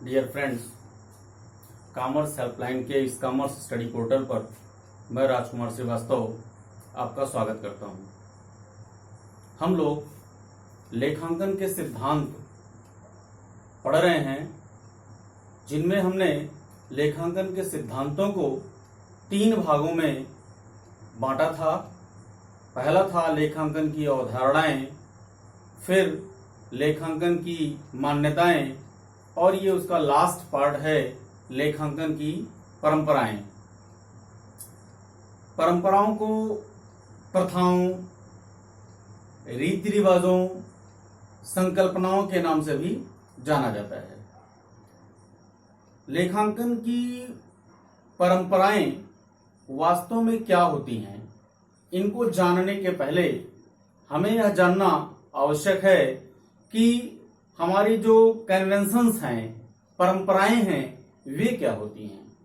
Dear friends, commerce helpline के इस commerce study portal पर मैं राजकुमार श्रीवास्तव आपका स्वागत करता हूं। हम लोग लेखांकन के सिद्धांत पढ़ रहे हैं, जिनमें हमने लेखांकन के सिद्धांतों को 3 भागों में बांटा था। पहला था लेखांकन की अवधारणाएं, फिर लेखांकन की मान्यताएं, और ये उसका लास्ट पार्ट है लेखांकन की परंपराएं। परंपराओं को प्रथाओं, रीति रिवाजों, संकल्पनाओं के नाम से भी जाना जाता है। लेखांकन की परंपराएं वास्तव में क्या होती हैं, इनको जानने के पहले हमें यह जानना आवश्यक है कि हमारी जो कन्वेंशंस हैं, परंपराएं हैं, वे क्या होती हैं।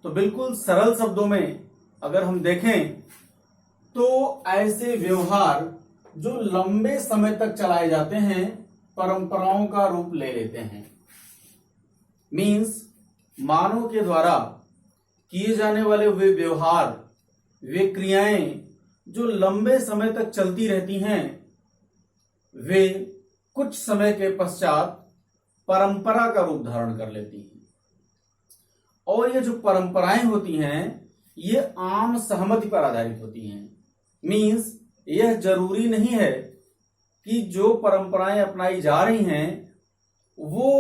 तो बिल्कुल सरल शब्दों में अगर हम देखें तो ऐसे व्यवहार जो लंबे समय तक चलाए जाते हैं परंपराओं का रूप ले लेते हैं। मीन्स मानव के द्वारा किए जाने वाले वे व्यवहार, वे क्रियाएं जो लंबे समय तक चलती रहती हैं, वे कुछ समय के पश्चात परंपरा का रूप धारण कर लेती हैं। और ये जो परंपराएं होती हैं, ये आम सहमति पर आधारित होती हैं। मीन्स यह जरूरी नहीं है कि जो परंपराएं अपनाई जा रही हैं वो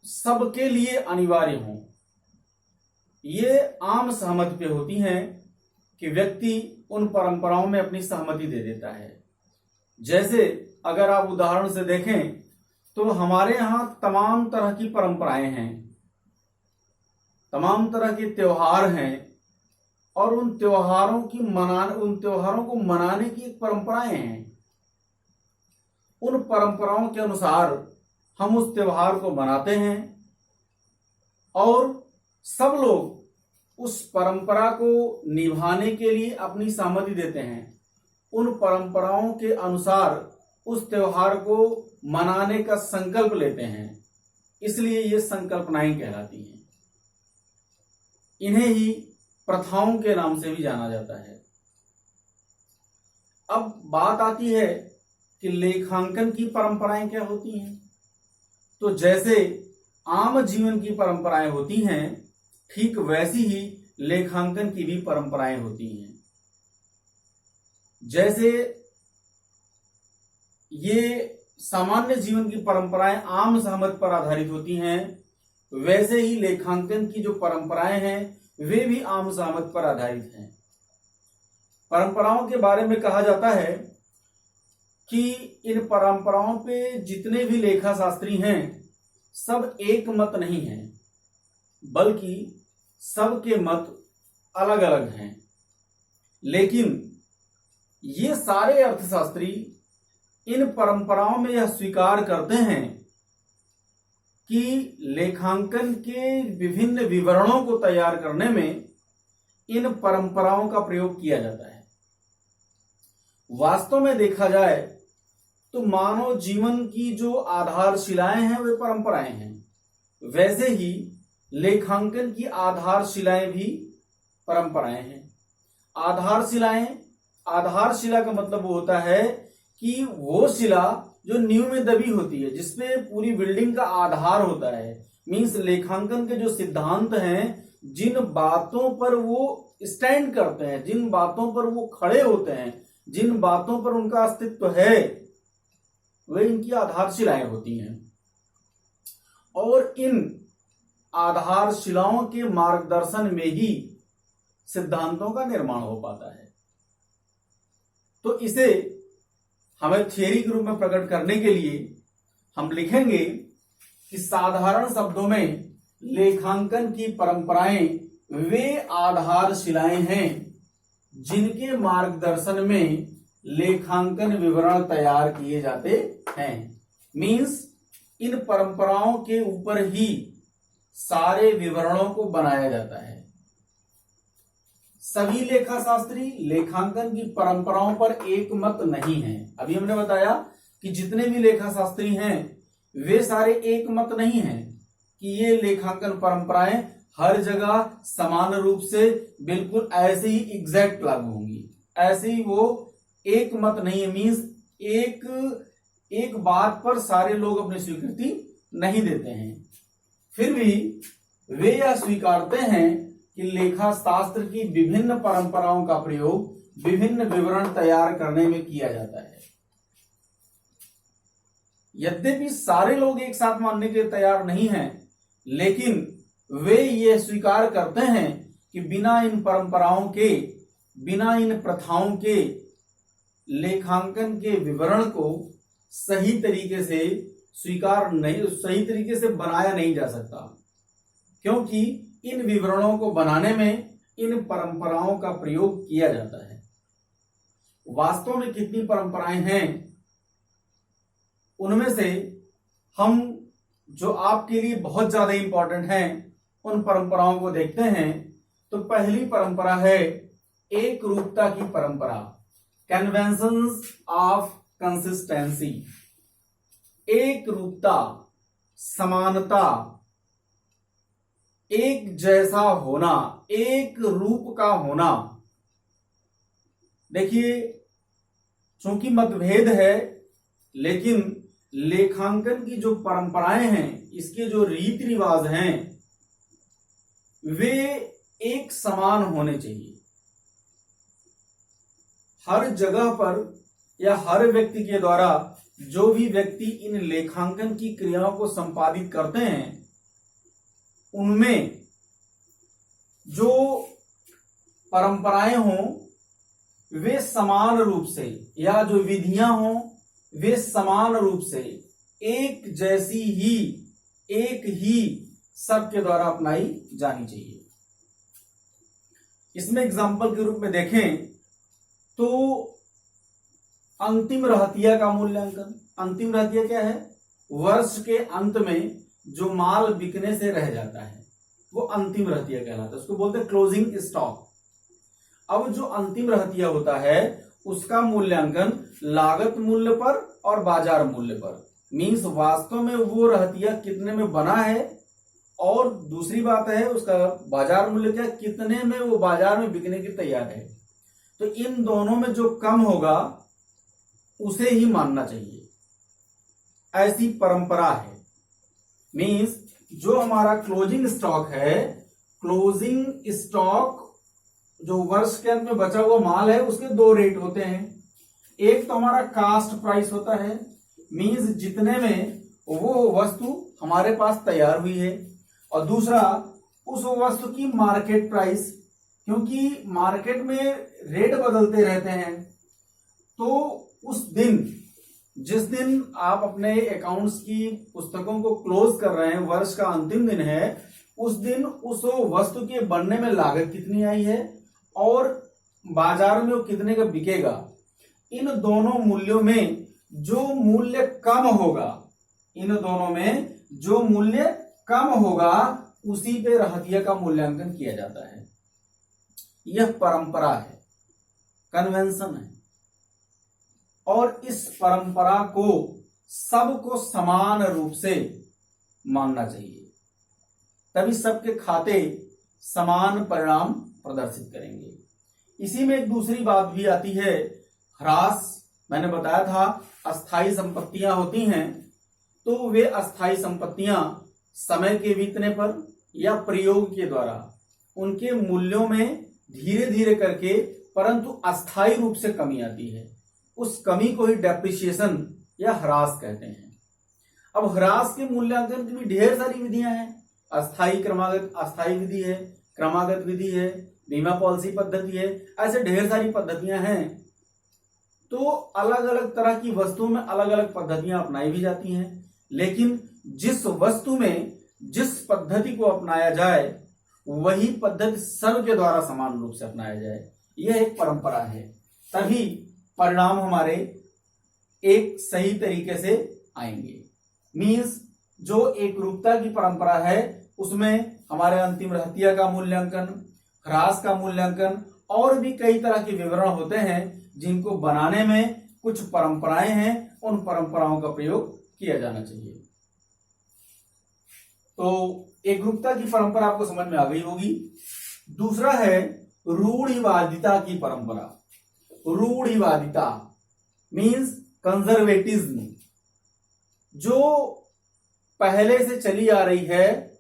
सबके लिए अनिवार्य हों। ये आम सहमति पे होती हैं कि व्यक्ति उन परंपराओं में अपनी सहमति दे देता है। जैसे अगर आप उदाहरण से देखें तो हमारे यहां तमाम तरह की परंपराएं हैं, तमाम तरह के त्योहार हैं, और उन त्योहारों को मनाने की एक परंपराएं हैं। उन परंपराओं के अनुसार हम उस त्योहार को मनाते हैं और सब लोग उस परंपरा को निभाने के लिए अपनी सहमति देते हैं। उन परंपराओं के अनुसार उस त्योहार को मनाने का संकल्प लेते हैं, इसलिए ये संकल्पनाएं कहलाती हैं। इन्हें ही प्रथाओं के नाम से भी जाना जाता है। अब बात आती है कि लेखांकन की परंपराएं क्या होती हैं। तो जैसे आम जीवन की परंपराएं होती हैं, ठीक वैसी ही लेखांकन की भी परंपराएं होती हैं। जैसे ये सामान्य जीवन की परंपराएं आम सहमति पर आधारित होती हैं, वैसे ही लेखांकन की जो परंपराएं हैं वे भी आम सहमति पर आधारित हैं। परंपराओं के बारे में कहा जाता है कि इन परंपराओं पे जितने भी लेखा शास्त्री हैं सब एक मत नहीं हैं, बल्कि सबके मत अलग अलग हैं। लेकिन ये सारे अर्थशास्त्री इन परंपराओं में यह स्वीकार करते हैं कि लेखांकन के विभिन्न विवरणों को तैयार करने में इन परंपराओं का प्रयोग किया जाता है। वास्तव में देखा जाए तो मानव जीवन की जो आधारशिलाएं हैं वे परंपराएं हैं, वैसे ही लेखांकन की आधारशिलाएं भी परंपराएं हैं। आधारशिला का मतलब वो होता है कि वो शिला जो नींव में दबी होती है, जिसपे पूरी बिल्डिंग का आधार होता है। मीन्स लेखांकन के जो सिद्धांत हैं, जिन बातों पर वो स्टैंड करते हैं, जिन बातों पर वो खड़े होते हैं, जिन बातों पर उनका अस्तित्व है, वे इनकी आधारशिलाएं होती हैं। और इन आधारशिलाओं के मार्गदर्शन में ही सिद्धांतों का निर्माण हो पाता है। तो इसे हमें थियरी के रूप में प्रकट करने के लिए हम लिखेंगे कि साधारण शब्दों में लेखांकन की परंपराएं वे आधारशिलाएं हैं जिनके मार्गदर्शन में लेखांकन विवरण तैयार किए जाते हैं। मीन्स इन परंपराओं के ऊपर ही सारे विवरणों को बनाया जाता है। सभी लेखा शास्त्री लेखांकन की परंपराओं पर एक मत नहीं है। अभी हमने बताया कि जितने भी लेखा शास्त्री हैं वे सारे एक मत नहीं हैं, कि ये लेखांकन परंपराएं हर जगह समान रूप से बिल्कुल ऐसे ही एग्जैक्ट लागू होंगी, ऐसे ही वो एक मत नहीं है, मीन्स एक बात पर सारे लोग अपनी स्वीकृति नहीं देते हैं। फिर भी वे यह स्वीकारते हैं कि लेखा शास्त्र की विभिन्न परंपराओं का प्रयोग विभिन्न विवरण तैयार करने में किया जाता है। यद्यपि सारे लोग एक साथ मानने के तैयार नहीं हैं, लेकिन वे ये स्वीकार करते हैं कि बिना इन परंपराओं के, बिना इन प्रथाओं के लेखांकन के विवरण को सही तरीके से स्वीकार नहीं, सही तरीके से बनाया नहीं जा सकता, क्योंकि इन विवरणों को बनाने में इन परंपराओं का प्रयोग किया जाता है। वास्तव में कितनी परंपराएं हैं, उनमें से हम जो आपके लिए बहुत ज्यादा इंपॉर्टेंट हैं उन परंपराओं को देखते हैं। तो पहली परंपरा है एक रूपता की परंपरा, कन्वेंशंस ऑफ कंसिस्टेंसी। एक रूपता, समानता, एक जैसा होना, एक रूप का होना। देखिए, चूंकि मतभेद है, लेकिन लेखांकन की जो परंपराएं हैं, इसके जो रीति रिवाज हैं, वे एक समान होने चाहिए। हर जगह पर या हर व्यक्ति के द्वारा जो भी व्यक्ति इन लेखांकन की क्रियाओं को संपादित करते हैं, उनमें जो परंपराएं हों वे समान रूप से, या जो विधियां हों वे समान रूप से एक जैसी ही, एक ही सबके द्वारा अपनाई जानी चाहिए। इसमें एग्जाम्पल के रूप में देखें तो अंतिम रहतिया का मूल्यांकन। अंतिम रहतिया क्या है? वर्ष के अंत में जो माल बिकने से रह जाता है वो अंतिम रहतिया कहलाता है, उसको बोलते हैं क्लोजिंग स्टॉक। अब जो अंतिम रहतिया होता है उसका मूल्यांकन लागत मूल्य पर और बाजार मूल्य पर, मींस वास्तव में वो रहतिया कितने में बना है, और दूसरी बात है उसका बाजार मूल्य क्या, कितने में वो बाजार में बिकने की तैयार है। तो इन दोनों में जो कम होगा उसे ही मानना चाहिए, ऐसी परंपरा है। मींस जो हमारा क्लोजिंग स्टॉक है, क्लोजिंग स्टॉक जो वर्ष के अंत में बचा हुआ माल है, उसके दो रेट होते हैं। एक तो हमारा कास्ट प्राइस होता है, मींस जितने में वो वस्तु हमारे पास तैयार हुई है, और दूसरा उस वस्तु की मार्केट प्राइस, क्योंकि मार्केट में रेट बदलते रहते हैं। तो उस दिन, जिस दिन आप अपने अकाउंट्स की पुस्तकों को क्लोज कर रहे हैं, वर्ष का अंतिम दिन है, उस दिन उस वस्तु के बनने में लागत कितनी आई है और बाजार में वो कितने का बिकेगा, इन दोनों मूल्यों में जो मूल्य कम होगा, इन दोनों में जो मूल्य कम होगा उसी पे रहतिया का मूल्यांकन किया जाता है। यह परंपरा है, कन्वेंशन है, और इस परंपरा को सबको समान रूप से मानना चाहिए, तभी सबके खाते समान परिणाम प्रदर्शित करेंगे। इसी में एक दूसरी बात भी आती है, ह्रास। मैंने बताया था अस्थाई संपत्तियां होती हैं, तो वे अस्थाई संपत्तियां समय के बीतने पर या प्रयोग के द्वारा उनके मूल्यों में धीरे धीरे करके परंतु अस्थाई रूप से कमी आती है। उस कमी को ही डेप्रिसिएशन या ह्रास कहते हैं। अब ह्रास के मूल्यांकन की भी ढेर सारी विधियां हैं। अस्थाई क्रमागत, अस्थाई विधि है, क्रमागत विधि है, बीमा पॉलिसी पद्धति है, ऐसे ढेर सारी पद्धतियां हैं। तो अलग अलग तरह की वस्तुओं में अलग अलग पद्धतियां अपनाई भी जाती हैं, लेकिन जिस वस्तु में जिस पद्धति को अपनाया जाए वही पद्धति सबके द्वारा समान रूप से अपनाया जाए, यह एक परंपरा है। तभी परिणाम हमारे एक सही तरीके से आएंगे। मीन्स जो एक रूपता की परंपरा है उसमें हमारे अंतिम रहतिया का मूल्यांकन, ह्रास का मूल्यांकन और भी कई तरह के विवरण होते हैं जिनको बनाने में कुछ परंपराएं हैं, उन परंपराओं का प्रयोग किया जाना चाहिए। तो एकरूपता की परंपरा आपको समझ में आ गई होगी। दूसरा है रूढ़िवादिता की परंपरा। रूढ़िवादिता मीन्स कंजर्वेटिज्म, जो पहले से चली आ रही है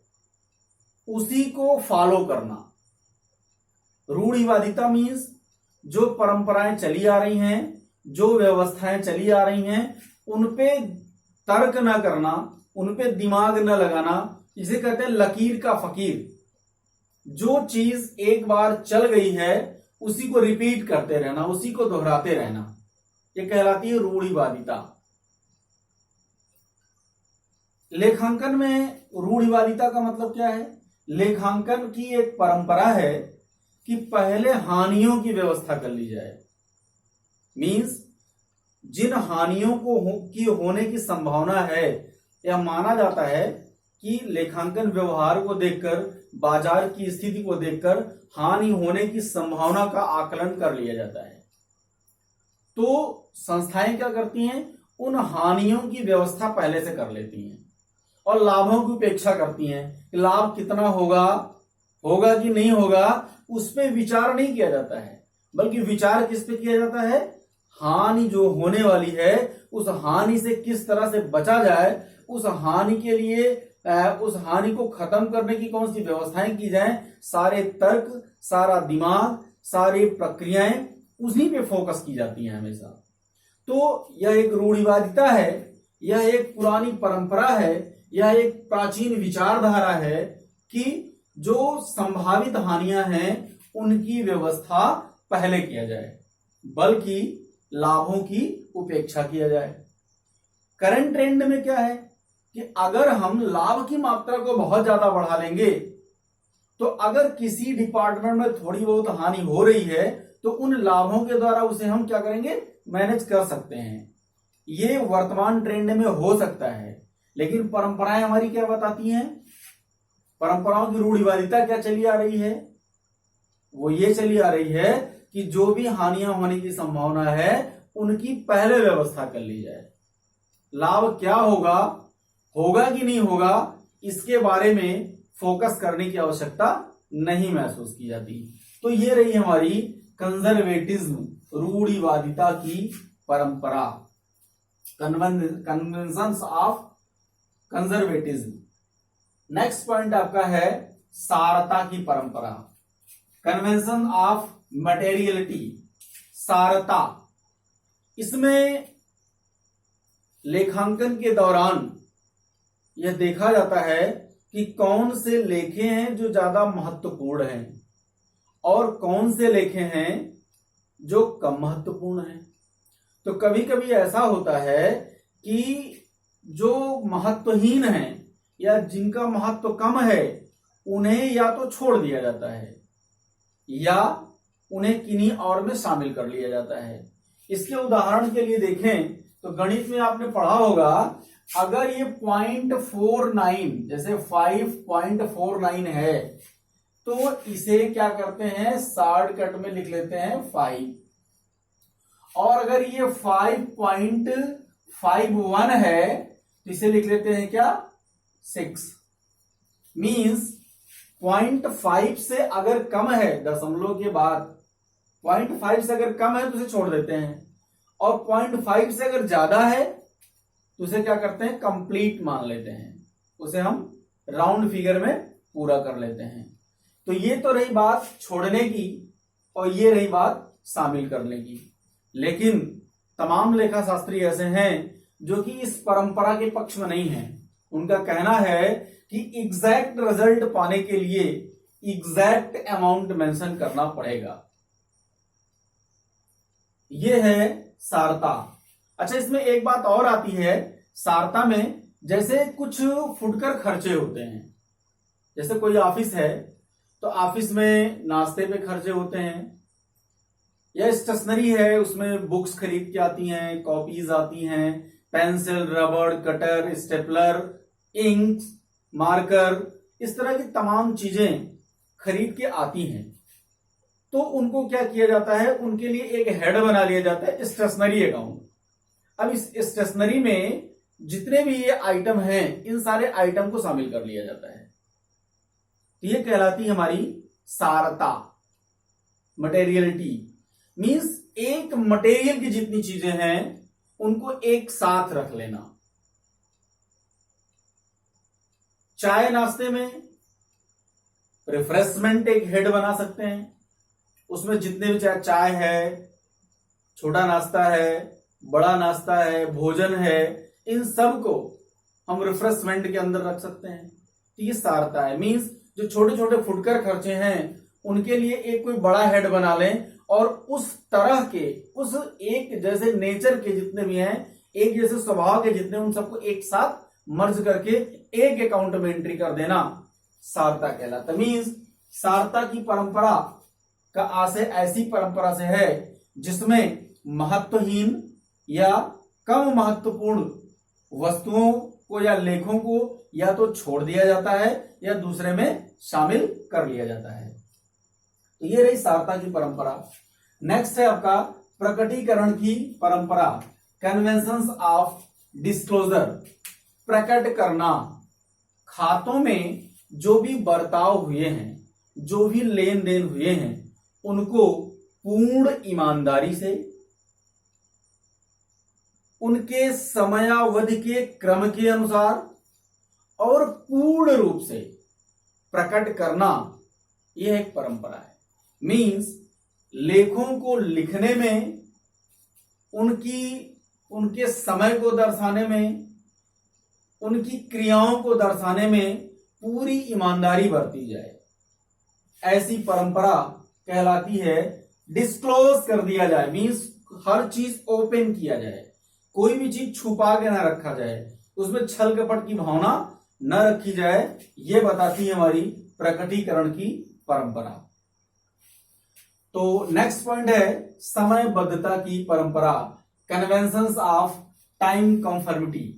उसी को फॉलो करना। रूढ़िवादिता मीन्स जो परंपराएं चली आ रही हैं, जो व्यवस्थाएं चली आ रही हैं, उनपे तर्क न करना, उनपे दिमाग न लगाना, इसे कहते हैं लकीर का फकीर। जो चीज एक बार चल गई है उसी को रिपीट करते रहना, उसी को दोहराते रहना, ये कहलाती है रूढ़िवादिता। लेखांकन में रूढ़िवादिता का मतलब क्या है? लेखांकन की एक परंपरा है कि पहले हानियों की व्यवस्था कर ली जाए। मीन्स जिन हानियों की होने की संभावना है, यह माना जाता है कि लेखांकन व्यवहार को देखकर, बाजार की स्थिति को देखकर हानि होने की संभावना का आकलन कर लिया जाता है। तो संस्थाएं क्या करती हैं? उन हानियों की व्यवस्था पहले से कर लेती हैं और लाभों की उपेक्षा करती हैं कि लाभ कितना होगा कि नहीं होगा, उस पर विचार नहीं किया जाता है, बल्कि विचार किस पे किया जाता है? हानि जो होने वाली है उस हानि से किस तरह से बचा जाए, उस हानि के लिए उस हानि को खत्म करने की कौन सी व्यवस्थाएं की जाएं, सारे तर्क, सारा दिमाग, सारी प्रक्रियाएं उसी पे फोकस की जाती हैं हमेशा। तो यह एक रूढ़िवादिता है, यह एक पुरानी परंपरा है, यह एक प्राचीन विचारधारा है कि जो संभावित हानियां हैं उनकी व्यवस्था पहले किया जाए, बल्कि लाभों की उपेक्षा किया जाए। करंट ट्रेंड में क्या है कि अगर हम लाभ की मात्रा को बहुत ज्यादा बढ़ा लेंगे, तो अगर किसी डिपार्टमेंट में थोड़ी बहुत हानि हो रही है तो उन लाभों के द्वारा उसे हम क्या करेंगे? मैनेज कर सकते हैं। ये वर्तमान ट्रेंड में हो सकता है, लेकिन परंपराएं हमारी क्या बताती हैं? परंपराओं की रूढ़िवादिता क्या चली आ रही है? वो ये चली आ रही है कि जो भी हानियां होने की संभावना है उनकी पहले व्यवस्था कर ली जाए। लाभ क्या होगा कि नहीं होगा, इसके बारे में फोकस करने की आवश्यकता नहीं महसूस की जाती। तो ये रही हमारी कंजर्वेटिज्म, रूढ़िवादिता की परंपरा, conventions of conservatism. Next point आपका है सारता की परंपरा, कन्वेंशन ऑफ मटेरियलिटी, सारता। इसमें लेखांकन के दौरान यह देखा जाता है कि कौन से लेखे हैं जो ज्यादा महत्वपूर्ण हैं और कौन से लेखे हैं जो कम महत्वपूर्ण हैं। तो कभी कभी ऐसा होता है कि जो महत्वहीन हैं या जिनका महत्व कम है उन्हें या तो छोड़ दिया जाता है या उन्हें किन्हीं और में शामिल कर लिया जाता है। इसके उदाहरण के लिए देखें तो गणित में आपने पढ़ा होगा, अगर ये 0.49 जैसे 5.49 है तो इसे क्या करते हैं? शॉर्टकट में लिख लेते हैं 5। और अगर ये 5.51 है तो इसे लिख लेते हैं क्या? 6। मीन्स 0.5 से अगर कम है, दशमलव के बाद 0.5 से अगर कम है तो उसे छोड़ देते हैं, और 0.5 से अगर ज्यादा है तो उसे क्या करते हैं? कंप्लीट मान लेते हैं, उसे हम राउंड फिगर में पूरा कर लेते हैं। तो ये तो रही बात छोड़ने की और ये रही बात शामिल करने की। लेकिन तमाम लेखा शास्त्री ऐसे हैं जो कि इस परंपरा के पक्ष में नहीं है। उनका कहना है कि एग्जैक्ट रिजल्ट पाने के लिए एग्जैक्ट अमाउंट मेंशन करना पड़ेगा। यह है सारता। अच्छा, इसमें एक बात और आती है सारता में, जैसे कुछ फुटकर खर्चे होते हैं। जैसे कोई ऑफिस है तो ऑफिस में नाश्ते पे खर्चे होते हैं, या स्टेशनरी है उसमें बुक्स खरीद के आती हैं, कॉपीज आती हैं, पेंसिल, रबड़, कटर, स्टेपलर, इंक, मार्कर, इस तरह की तमाम चीजें खरीद के आती हैं। तो उनको क्या किया जाता है? उनके लिए एक हेड बना लिया जाता है, स्टेशनरी अकाउंट। अब इस स्टेशनरी में जितने भी ये आइटम हैं इन सारे आइटम को शामिल कर लिया जाता है। तो ये कहलाती है हमारी सारता। मटेरियलिटी मींस एक मटेरियल की जितनी चीजें हैं उनको एक साथ रख लेना। चाय नाश्ते में रिफ्रेशमेंट एक हेड बना सकते हैं, उसमें जितने भी चाहे चाय है, छोटा नाश्ता है, बड़ा नाश्ता है, भोजन है, इन सब को हम रिफ्रेशमेंट के अंदर रख सकते हैं। तो ये सारता है। मींस जो छोटे छोटे फुटकर खर्चे हैं उनके लिए एक कोई बड़ा हेड बना लें और उस तरह के, उस एक जैसे नेचर के जितने भी हैं, एक जैसे स्वभाव के जितने, उन सबको एक साथ मर्ज करके एक अकाउंट में एंट्री कर देना सारता कहलाता। मींस सारता की परंपरा का आशय ऐसी परंपरा से है जिसमें महत्वहीन या कम महत्वपूर्ण वस्तुओं को या लेखों को या तो छोड़ दिया जाता है या दूसरे में शामिल कर लिया जाता है। तो ये रही सारता की परंपरा। नेक्स्ट है आपका प्रकटीकरण की परंपरा, कन्वेंशंस ऑफ डिस्क्लोजर। प्रकट करना, खातों में जो भी बर्ताव हुए हैं, जो भी लेन देन हुए हैं, उनको पूर्ण ईमानदारी से, उनके समयावधि के क्रम के अनुसार और पूर्ण रूप से प्रकट करना, यह एक परंपरा है। मींस लेखों को लिखने में, उनके समय को दर्शाने में, उनकी क्रियाओं को दर्शाने में पूरी ईमानदारी बरती जाए, ऐसी परंपरा कहलाती है। डिस्क्लोज कर दिया जाए मींस हर चीज ओपन किया जाए, कोई भी चीज छुपा के ना रखा जाए, उसमें छल कपट की भावना न रखी जाए, यह बताती है हमारी प्रकटीकरण की परंपरा। तो नेक्स्ट पॉइंट है समयबद्धता की परंपरा, conventions of time conformity.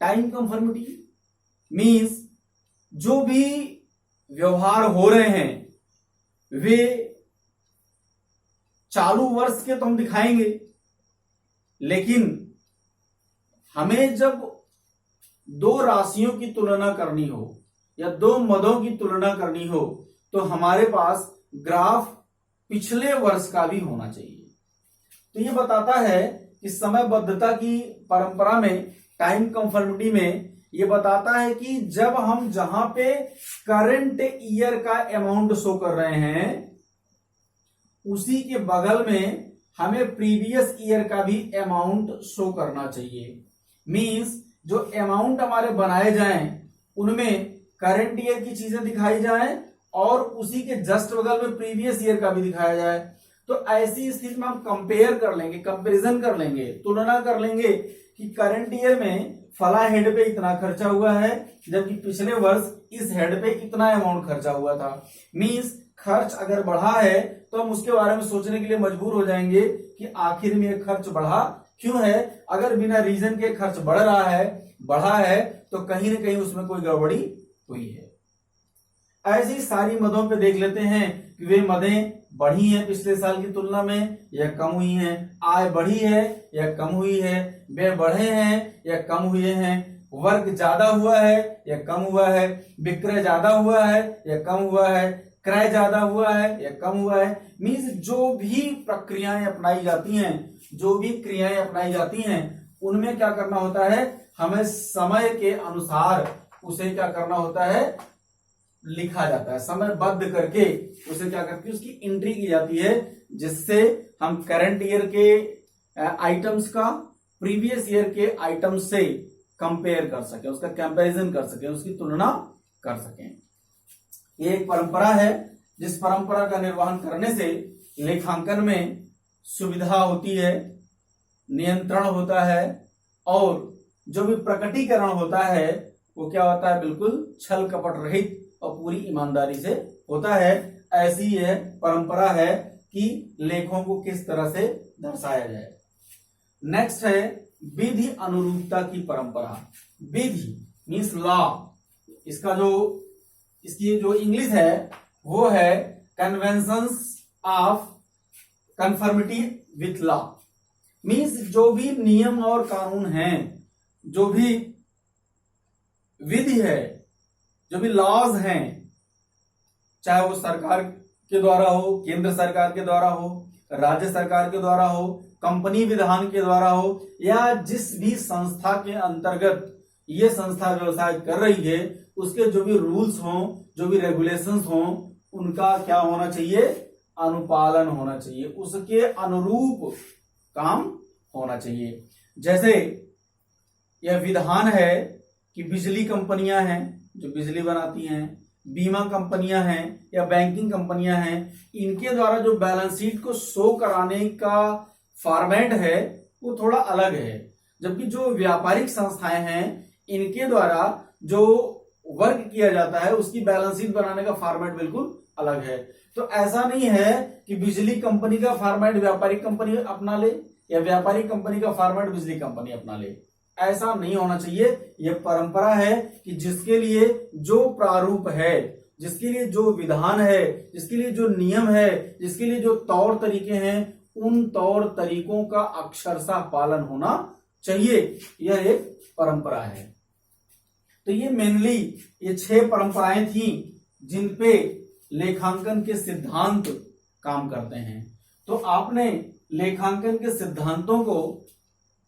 Time conformity means जो भी व्यवहार हो रहे हैं वे चालू वर्ष के तो हम दिखाएंगे, लेकिन हमें जब दो राशियों की तुलना करनी हो या दो मदों की तुलना करनी हो तो हमारे पास ग्राफ पिछले वर्ष का भी होना चाहिए। तो यह बताता है कि समयबद्धता की परंपरा में, टाइम कंफर्मिटी में, यह बताता है कि जब हम जहां पे करंट ईयर का अमाउंट शो कर रहे हैं उसी के बगल में हमें प्रीवियस ईयर का भी अमाउंट शो करना चाहिए। मींस जो अमाउंट हमारे बनाए जाएं उनमें करंट ईयर की चीजें दिखाई जाएं और उसी के जस्ट बगल में प्रीवियस ईयर का भी दिखाया जाए। तो ऐसी स्थिति में हम कंपेयर कर लेंगे, कंपैरिजन कर लेंगे, तुलना कर लेंगे कि करंट ईयर में फला हेड पे इतना खर्चा हुआ है जबकि पिछले वर्ष इस हेड पे इतना अमाउंट खर्चा हुआ था। मींस खर्च अगर बढ़ा है तो हम उसके बारे में सोचने के लिए मजबूर हो जाएंगे कि आखिर में यह खर्च बढ़ा क्यों है। अगर बिना रीजन के खर्च बढ़ा है तो कहीं ना कहीं उसमें कोई गड़बड़ी हुई है। ऐसी सारी मदों पे देख लेते हैं कि वे मदें बढ़ी हैं पिछले साल की तुलना में या कम हुई हैं, आय बढ़ी है या कम हुई है, व्यय बढ़े हैं या कम हुए हैं, वर्क ज्यादा हुआ है या कम हुआ है, विक्रय ज्यादा हुआ है या कम हुआ है, क्रय ज्यादा हुआ है या कम हुआ है। मींस जो भी प्रक्रियाएं अपनाई जाती हैं, जो भी क्रियाएं अपनाई जाती हैं, उनमें क्या करना होता है, हमें समय के अनुसार उसे क्या करना होता है, लिखा जाता है, समयबद्ध करके उसे क्या करके उसकी एंट्री की जाती है, जिससे हम करंट ईयर के आइटम्स का प्रीवियस ईयर के आइटम्स से कंपेयर कर सके, उसका कंपैरिजन कर सके, उसकी तुलना कर सकें। ये एक परंपरा है जिस परंपरा का निर्वहन करने से लेखांकन में सुविधा होती है, नियंत्रण होता है और जो भी प्रकटीकरण होता है वो क्या होता है, बिल्कुल छल कपट रहित और पूरी ईमानदारी से होता है। ऐसी यह परंपरा है कि लेखों को किस तरह से दर्शाया जाए। नेक्स्ट है विधि अनुरूपता की परंपरा। विधि मीन्स लॉ, इसकी जो इंग्लिश है वो है conventions of conformity with law. Means जो भी नियम और कानून हैं जो भी विधि है, जो भी लॉज हैं, चाहे वो सरकार के द्वारा हो, केंद्र सरकार के द्वारा हो, राज्य सरकार के द्वारा हो, कंपनी विधान के द्वारा हो, या जिस भी संस्था के अंतर्गत ये संस्था व्यवसाय कर रही है, उसके जो भी रूल्स हों, जो भी रेगुलेशंस हों, उनका क्या होना चाहिए? अनुपालन होना चाहिए, उसके अनुरूप काम होना चाहिए। जैसे यह विधान है कि बिजली कंपनियां हैं जो बिजली बनाती हैं, बीमा कंपनियां हैं या बैंकिंग कंपनियां हैं, इनके द्वारा जो बैलेंस शीट को शो कराने का फॉर्मेट है वो थोड़ा अलग है। जबकि जो व्यापारिक संस्थाएं हैं, इनके द्वारा जो वर्क किया जाता है उसकी बैलेंस शीट बनाने का फॉर्मेट बिल्कुल अलग है। तो ऐसा नहीं है कि बिजली कंपनी का फॉर्मेट व्यापारिक कंपनी अपना ले या व्यापारिक कंपनी का फॉर्मेट बिजली कंपनी अपना ले, ऐसा नहीं होना चाहिए। यह परंपरा है कि जिसके लिए जो प्रारूप है, जिसके लिए जो विधान है, जिसके लिए जो नियम है, जिसके लिए जो तौर तरीके हैं, उन तौर तरीकों का अक्षरशः पालन होना चाहिए। यह एक परंपरा है। तो ये मेनली ये 6 परंपराएं थी जिन पे लेखांकन के सिद्धांत काम करते हैं। तो आपने लेखांकन के सिद्धांतों को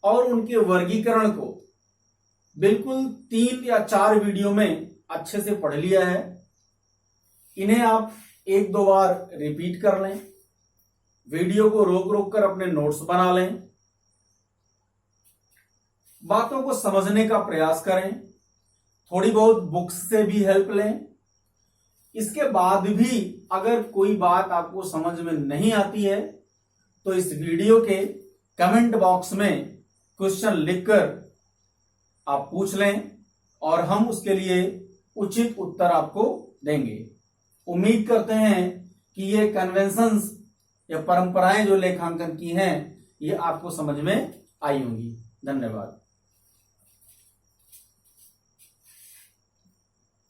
और उनके वर्गीकरण को बिल्कुल 3 या 4 वीडियो में अच्छे से पढ़ लिया है। इन्हें आप 1-2 बार रिपीट कर लें, वीडियो को रोक रोक कर अपने नोट्स बना लें, बातों को समझने का प्रयास करें, थोड़ी बहुत बुक्स से भी हेल्प लें। इसके बाद भी अगर कोई बात आपको समझ में नहीं आती है तो इस वीडियो के कमेंट बॉक्स में क्वेश्चन लिखकर आप पूछ लें और हम उसके लिए उचित उत्तर आपको देंगे। उम्मीद करते हैं कि ये कन्वेंशंस या परंपराएं जो लेखांकन की हैं, ये आपको समझ में आई होंगी। धन्यवाद।